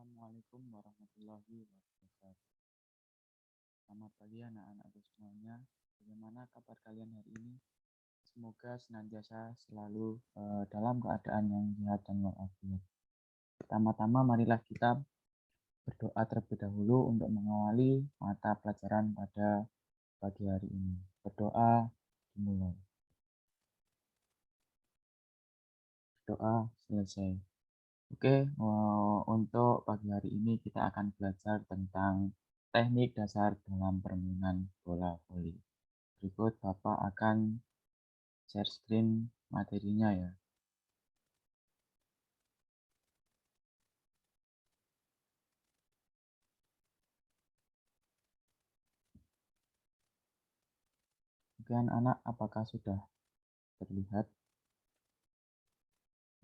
Assalamualaikum warahmatullahi wabarakatuh. Selamat pagi anak-anakku semuanya. Bagaimana kabar kalian hari ini? Semoga senantiasa selalu dalam keadaan yang sehat dan walafiat. Pertama-tama marilah kita berdoa terlebih dahulu untuk mengawali mata pelajaran pada pagi hari ini. Berdoa dimulai. Doa selesai. Oke, untuk pagi hari ini kita akan belajar tentang teknik dasar dalam permainan bola voli. Berikut Bapak akan share screen materinya ya. Oke anak-anak, apakah sudah terlihat?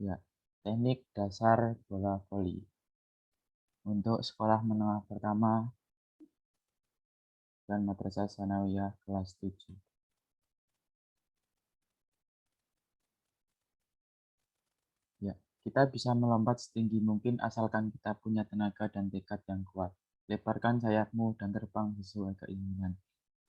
Ya, teknik dasar bola voli. Untuk sekolah menengah pertama dan Madrasah Tsanawiyah kelas 7. Ya, kita bisa melompat setinggi mungkin asalkan kita punya tenaga dan tekad yang kuat. Lebarkan sayapmu dan terbang sesuai keinginan.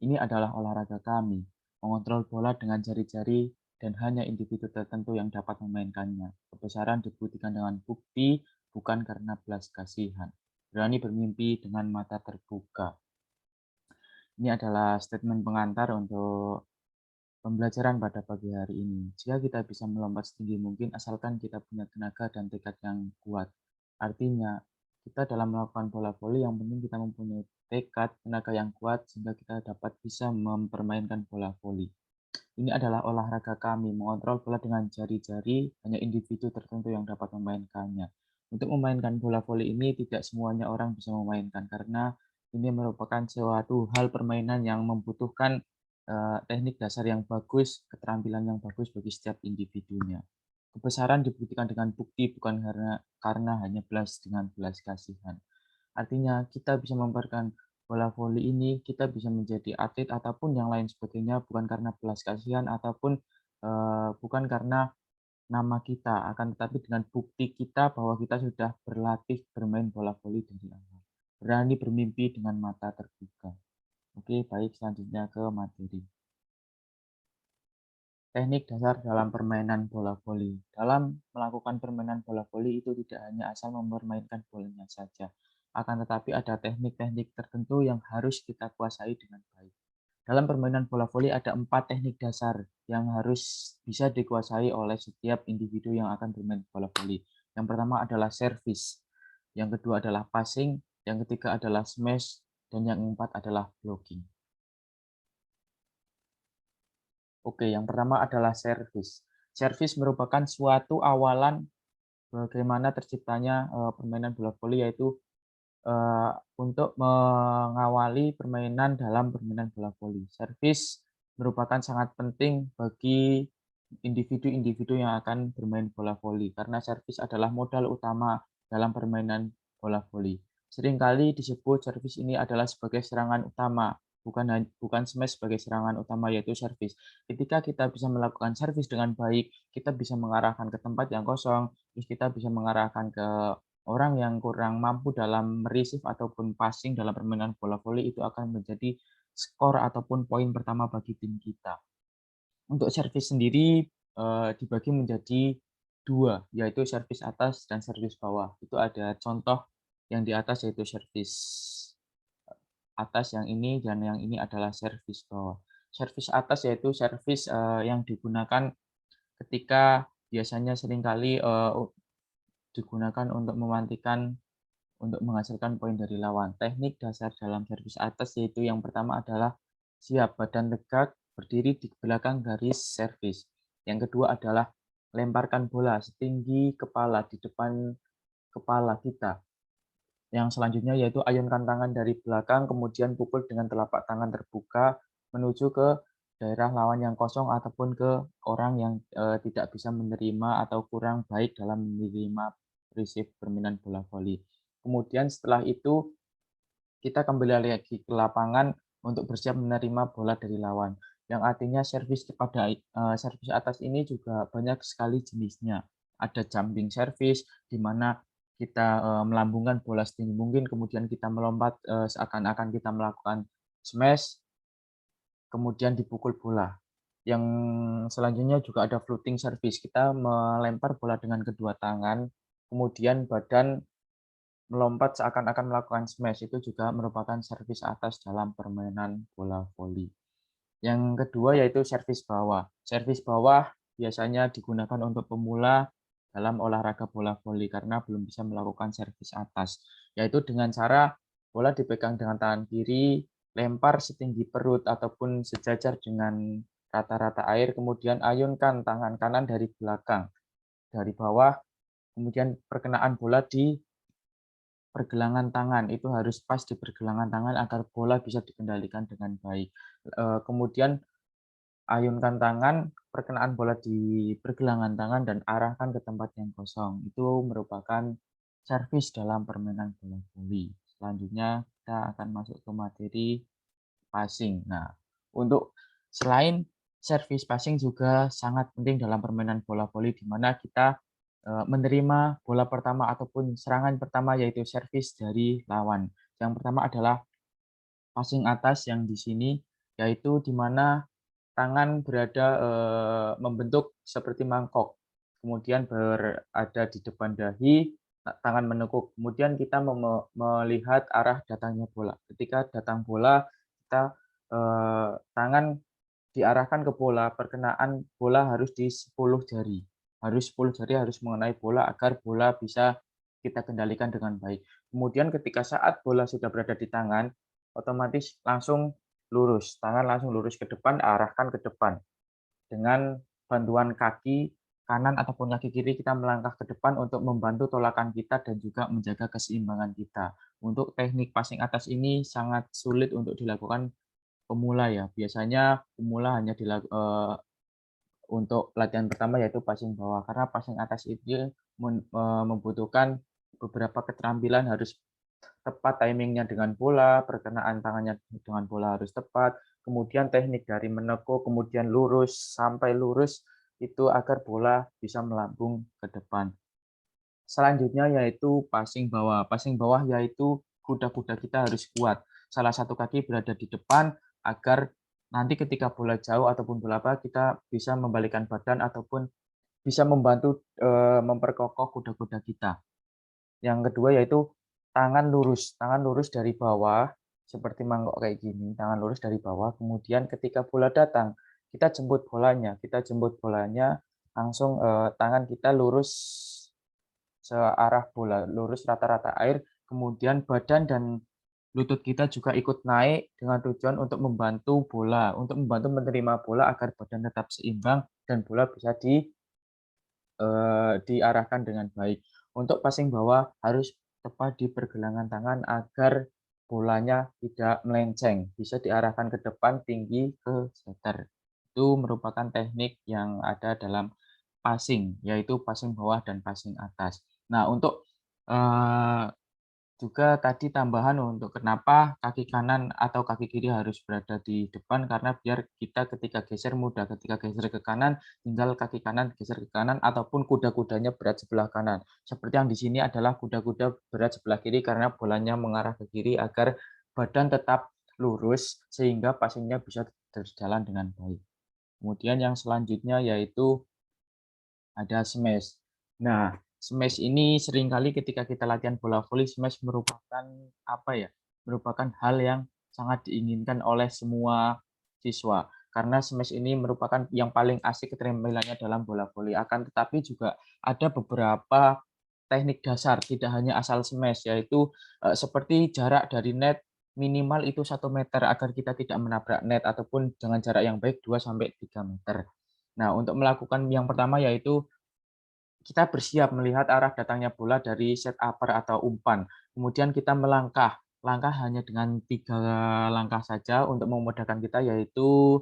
Ini adalah olahraga kami, mengontrol bola dengan jari-jari dan hanya individu tertentu yang dapat memainkannya. Kebesaran dibuktikan dengan bukti, bukan karena belas kasihan. Berani bermimpi dengan mata terbuka. Ini adalah statement pengantar untuk pembelajaran pada pagi hari ini. Jika kita bisa melompat setinggi mungkin asalkan kita punya tenaga dan tekad yang kuat. Artinya, kita dalam melakukan bola voli yang penting kita mempunyai tekad, tenaga yang kuat sehingga kita dapat bisa mempermainkan bola voli. Ini adalah olahraga kami, mengontrol bola dengan jari-jari, hanya individu tertentu yang dapat memainkannya. Untuk memainkan bola voli ini tidak semuanya orang bisa memainkan karena ini merupakan suatu hal permainan yang membutuhkan teknik dasar yang bagus, keterampilan yang bagus bagi setiap individunya. Kebesaran dibuktikan dengan bukti bukan karena hanya belas kasihan. Artinya kita bisa memperkan bola voli ini, kita bisa menjadi atlet ataupun yang lain sebagainya bukan karena belas kasihan ataupun bukan karena nama kita, akan tetapi dengan bukti kita bahwa kita sudah berlatih bermain bola voli dari awal. Berani bermimpi dengan mata terbuka. Oke, baik selanjutnya ke materi. Teknik dasar dalam permainan bola voli. Dalam melakukan permainan bola voli itu tidak hanya asal mempermainkan bolanya saja, akan tetapi ada teknik-teknik tertentu yang harus kita kuasai dengan baik. Dalam permainan bola voli ada 4 teknik dasar yang harus bisa dikuasai oleh setiap individu yang akan bermain bola voli. Yang pertama adalah service, yang kedua adalah passing, yang ketiga adalah smash, dan yang keempat adalah blocking. Oke, yang pertama adalah service. Service merupakan suatu awalan bagaimana terciptanya permainan bola voli, yaitu untuk mengawali permainan dalam permainan bola voli. Service merupakan sangat penting bagi individu-individu yang akan bermain bola voli karena service adalah modal utama dalam permainan bola voli. Seringkali disebut service ini adalah sebagai serangan utama, bukan smash sebagai serangan utama, yaitu service. Ketika kita bisa melakukan service dengan baik, kita bisa mengarahkan ke tempat yang kosong, terus kita bisa mengarahkan ke orang yang kurang mampu dalam mereceive ataupun passing dalam permainan bola voli, itu akan menjadi skor ataupun poin pertama bagi tim kita. Untuk servis sendiri dibagi menjadi 2, yaitu servis atas dan servis bawah. Itu ada contoh yang di atas yaitu servis atas yang ini, dan yang ini adalah servis bawah. Servis atas yaitu servis yang digunakan ketika biasanya seringkali digunakan untuk memantikan untuk menghasilkan poin dari lawan. Teknik dasar dalam servis atas yaitu yang pertama adalah siap badan tegak berdiri di belakang garis servis. Yang kedua adalah lemparkan bola setinggi kepala di depan kepala kita. Yang selanjutnya yaitu ayunkan tangan dari belakang kemudian pukul dengan telapak tangan terbuka menuju ke daerah lawan yang kosong ataupun ke orang yang tidak bisa menerima atau kurang baik dalam menerima receive permainan bola voli. Kemudian setelah itu kita kembali lagi ke lapangan untuk bersiap menerima bola dari lawan. Yang artinya servis pada servis atas ini juga banyak sekali jenisnya. Ada jumping service di mana kita melambungkan bola setinggi mungkin, kemudian kita melompat seakan-akan kita melakukan smash, kemudian dipukul bola. Yang selanjutnya juga ada floating service. Kita melempar bola dengan kedua tangan, kemudian badan melompat seakan-akan melakukan smash. Itu juga merupakan servis atas dalam permainan bola voli. Yang kedua yaitu servis bawah. Servis bawah biasanya digunakan untuk pemula dalam olahraga bola voli karena belum bisa melakukan servis atas, yaitu dengan cara bola dipegang dengan tangan kiri, lempar setinggi perut ataupun sejajar dengan rata-rata air, kemudian ayunkan tangan kanan dari belakang, dari bawah, kemudian perkenaan bola di pergelangan tangan, itu harus pas di pergelangan tangan agar bola bisa dikendalikan dengan baik. Kemudian ayunkan tangan, perkenaan bola di pergelangan tangan dan arahkan ke tempat yang kosong. Itu merupakan servis dalam permainan bola voli. Selanjutnya kita akan masuk ke materi passing. Nah, untuk selain servis passing juga sangat penting dalam permainan bola voli di mana kita menerima bola pertama ataupun serangan pertama yaitu servis dari lawan. Yang pertama adalah passing atas yang di sini yaitu di mana tangan berada membentuk seperti mangkok, kemudian berada di depan dahi, tangan menekuk. Kemudian kita melihat arah datangnya bola. Ketika datang bola, kita tangan diarahkan ke bola, perkenaan bola harus di 10 jari. Harus 10 jari harus mengenai bola agar bola bisa kita kendalikan dengan baik. Kemudian ketika saat bola sudah berada di tangan, otomatis langsung lurus, tangan langsung lurus ke depan, arahkan ke depan. Dengan bantuan kaki kanan ataupun kaki kiri kita melangkah ke depan untuk membantu tolakan kita dan juga menjaga keseimbangan kita. Untuk teknik passing atas ini sangat sulit untuk dilakukan pemula ya. Biasanya pemula hanya untuk latihan pertama yaitu passing bawah, karena passing atas itu membutuhkan beberapa keterampilan, harus tepat timingnya dengan bola, perkenaan tangannya dengan bola harus tepat, kemudian teknik dari menekuk, kemudian lurus sampai lurus itu agar bola bisa melambung ke depan. Selanjutnya yaitu passing bawah. Passing bawah yaitu kuda-kuda kita harus kuat. Salah satu kaki berada di depan agar nanti ketika bola jauh ataupun bola apa kita bisa membalikan badan ataupun bisa membantu memperkokoh kuda-kuda kita. Yang kedua yaitu tangan lurus dari bawah seperti mangkok kayak gini, tangan lurus dari bawah. Kemudian ketika bola datang, kita jemput bolanya langsung tangan kita lurus searah bola, lurus rata-rata air, kemudian badan dan lutut kita juga ikut naik dengan tujuan untuk membantu bola, untuk membantu menerima bola agar badan tetap seimbang dan bola bisa diarahkan dengan baik. Untuk passing bawah harus tepat di pergelangan tangan agar bolanya tidak melenceng, bisa diarahkan ke depan tinggi ke setter. Itu merupakan teknik yang ada dalam passing, yaitu passing bawah dan passing atas. Nah, untuk eee, juga tadi tambahan untuk kenapa kaki kanan atau kaki kiri harus berada di depan, karena biar kita ketika geser mudah, ketika geser ke kanan, tinggal kaki kanan geser ke kanan ataupun kuda-kudanya berat sebelah kanan. Seperti yang di sini adalah kuda-kuda berat sebelah kiri karena bolanya mengarah ke kiri agar badan tetap lurus sehingga passing-nya bisa berjalan dengan baik. Kemudian yang selanjutnya yaitu ada smash. Nah, smash ini seringkali ketika kita latihan bola voli, smash merupakan apa ya, merupakan hal yang sangat diinginkan oleh semua siswa. Karena smash ini merupakan yang paling asik keterampilannya dalam bola voli. Akan tetapi juga ada beberapa teknik dasar, tidak hanya asal smash, yaitu seperti jarak dari net minimal itu 1 meter agar kita tidak menabrak net ataupun dengan jarak yang baik 2 sampai 3 meter. Nah, untuk melakukan yang pertama yaitu kita bersiap melihat arah datangnya bola dari set upper atau umpan. Kemudian kita melangkah, langkah hanya dengan 3 langkah saja untuk memudahkan kita yaitu,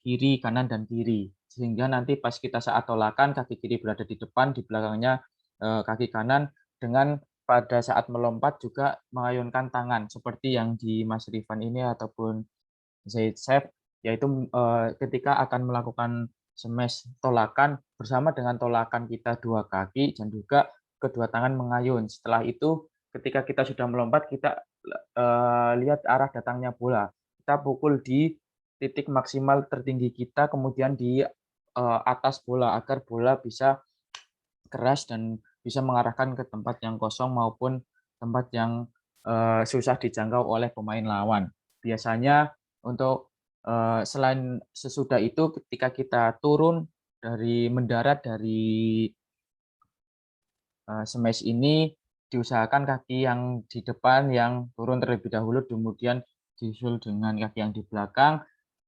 kiri, kanan, dan kiri. Sehingga nanti pas kita saat tolakan kaki kiri berada di depan, di belakangnya, kaki kanan dengan pada saat melompat juga mengayunkan tangan seperti yang di Mas Rifan ini ataupun Zaid Chef, yaitu, ketika akan melakukan smash tolakan bersama dengan tolakan kita 2 kaki dan juga kedua tangan mengayun. Setelah itu ketika kita sudah melompat, kita lihat arah datangnya bola. Kita pukul di titik maksimal tertinggi kita, kemudian di atas bola agar bola bisa keras dan bisa mengarahkan ke tempat yang kosong maupun tempat yang susah dijangkau oleh pemain lawan. Biasanya untuk selain sesudah itu ketika kita turun dari mendarat dari smash ini diusahakan kaki yang di depan yang turun terlebih dahulu, kemudian disusul dengan kaki yang di belakang.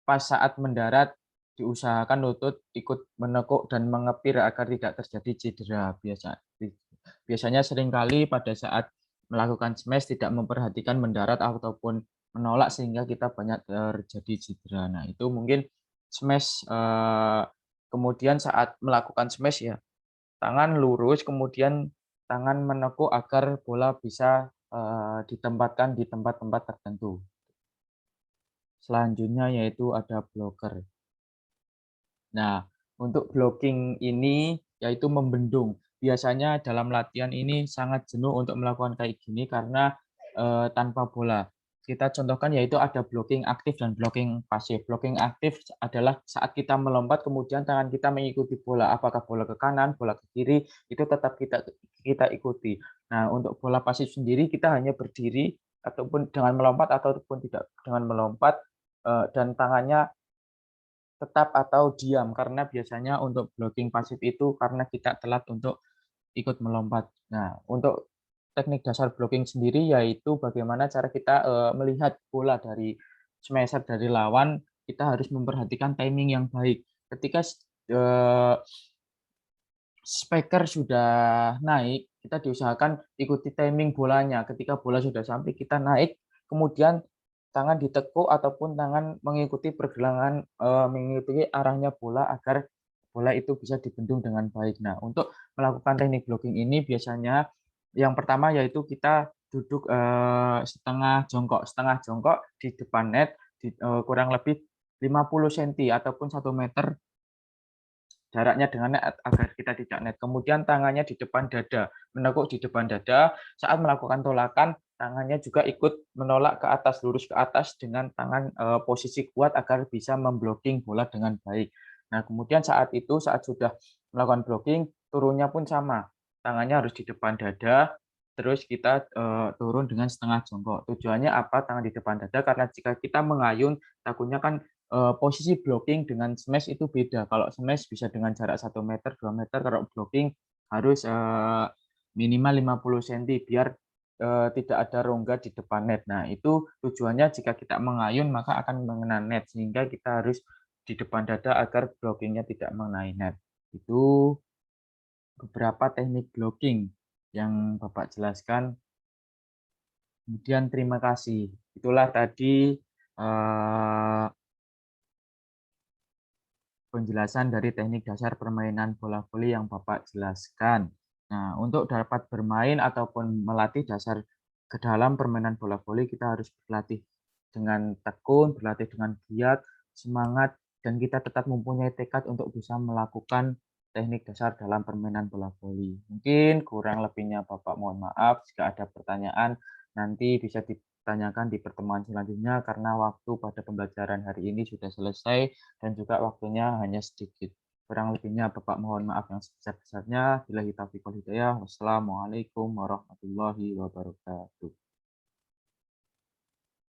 Pas saat mendarat diusahakan lutut ikut menekuk dan mengepir agar tidak terjadi cedera. Biasanya seringkali pada saat melakukan smash tidak memperhatikan mendarat ataupun menolak sehingga kita banyak terjadi cedera. Nah, itu mungkin smash, kemudian saat melakukan smash ya, tangan lurus, kemudian tangan menekuk agar bola bisa, ditempatkan di tempat-tempat tertentu. Selanjutnya yaitu ada blocker. Nah, untuk blocking ini yaitu membendung. Biasanya dalam latihan ini sangat jenuh untuk melakukan kayak gini karena, tanpa bola. Kita contohkan yaitu ada blocking aktif dan blocking pasif. Blocking aktif adalah saat kita melompat kemudian tangan kita mengikuti bola, apakah bola ke kanan, bola ke kiri, itu tetap kita kita ikuti. Nah, untuk bola pasif sendiri kita hanya berdiri ataupun dengan melompat ataupun tidak dengan melompat, dan tangannya tetap atau diam, karena biasanya untuk blocking pasif itu karena kita telat untuk ikut melompat. Nah, untuk teknik dasar blocking sendiri yaitu bagaimana cara kita, melihat bola dari smasher dari lawan, kita harus memperhatikan timing yang baik. Ketika spiker sudah naik, kita diusahakan ikuti timing bolanya. Ketika bola sudah sampai, kita naik, kemudian tangan ditekuk ataupun tangan mengikuti pergelangan, mengikuti arahnya bola agar bola itu bisa dibendung dengan baik. Nah, untuk melakukan teknik blocking ini biasanya yang pertama yaitu kita duduk, setengah jongkok di depan net, kurang lebih 50 senti ataupun 1 meter jaraknya dengan net agar kita tidak net. Kemudian tangannya di depan dada, menekuk di depan dada. Saat melakukan tolakan, tangannya juga ikut menolak ke atas, lurus ke atas dengan tangan posisi kuat agar bisa memblocking bola dengan baik. Nah, kemudian saat itu, saat sudah melakukan blocking, turunnya pun sama. Tangannya harus di depan dada, terus kita turun dengan setengah jongkok. Tujuannya apa? Tangan di depan dada, karena jika kita mengayun, takutnya kan posisi blocking dengan smash itu beda. Kalau smash bisa dengan jarak 1 meter, 2 meter, kalau blocking harus, minimal 50 senti biar, tidak ada rongga di depan net. Nah, itu tujuannya jika kita mengayun maka akan mengena net, sehingga kita harus di depan dada agar blockingnya tidak mengenai net. Itu beberapa teknik blocking yang Bapak jelaskan. Kemudian terima kasih. Itulah tadi, eee penjelasan dari teknik dasar permainan bola voli yang Bapak jelaskan. Nah, untuk dapat bermain ataupun melatih dasar ke dalam permainan bola voli, kita harus berlatih dengan tekun, berlatih dengan giat, semangat, dan kita tetap mempunyai tekad untuk bisa melakukan teknik dasar dalam permainan bola voli. Mungkin kurang lebihnya Bapak mohon maaf. Jika ada pertanyaan, nanti bisa ditanyakan di pertemuan selanjutnya karena waktu pada pembelajaran hari ini sudah selesai dan juga waktunya hanya sedikit. Kurang lebihnya Bapak mohon maaf yang sebesar-besarnya. Billahi taufiq wal hidayah. Wassalamualaikum warahmatullahi wabarakatuh.